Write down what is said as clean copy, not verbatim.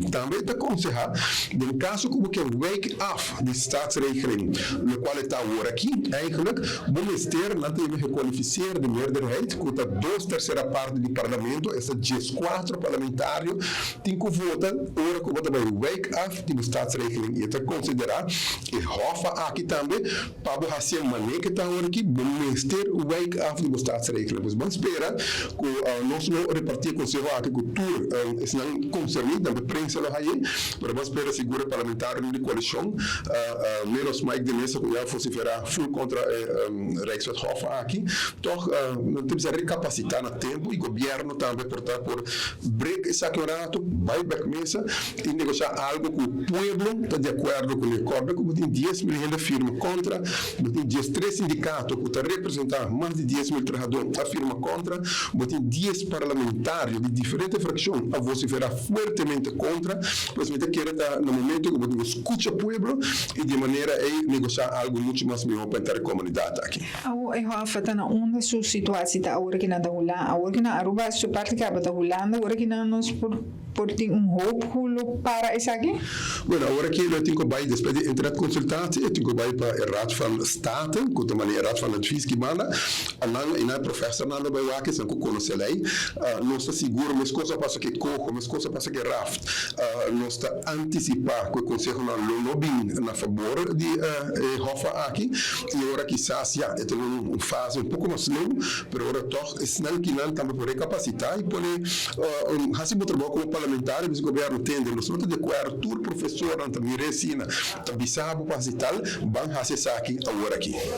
Também te aconselhar, no caso como que wake-off de staatsregeling, no qual está agora aqui, eigenlijk, vamos ter, na te requalificar de meerderheid, que está 2/3 parte do parlamento, essa 14 parlamentário, tem que votar, ora que vota bij wake-off de staatsregeling, e te considerar, e hofa aqui também, para você maneira que está agora aqui, vamos ter wake-off de staatsregeling. Mas vamos esperar que nós não repartir com o seu agricultura, se não concernir, também prensa lá aí, mas vamos esperar segura parlamentar de coalição, menos mais de mesa que já vociferar full contra Rijkswet aqui, toch não temos a recapacitar no tempo e o governo também portar por break esse campeonato, vai back mesa e negociar algo que o povo está de acordo com o acordo, como tem 10 milhões de firmas contra, tem 13 sindicatos que está representar mais de 10 mil trabalhadores a firma contra, tem 10 parlamentários de diferentes frações a vociferar fortemente contra, pois me quer estar no momento que você escuta o povo e de maneira a negociar algo muito mais melhor para a comunidade aqui. Eu afeta na onda sua situação da hora que na Holanda, a hora que na Aruba sua parte que da Holanda, a hora que na nós por ter hoop para isso aqui? Bueno, agora que eu tenho que vai depois de entrar consultatie, eu tenho que vai para o Raad van State, que também é o Raad van Advies que manda, e na professor nada vai lá que são que conhece a lei, não está seguro, mas coisa passa que cojo, mas coisa passa que raft, não está antecipar que o conselho não lobbying na favor de Hofa aqui, e agora quizás já tem uma fase um pouco mais longa, mas agora toch snel que não também por recapacitar e por assim o trabalho como parlamentar, o governo tem, nós não de acordo, todo professor não também resina, também sabe para tal, vão fazer isso aqui agora aqui.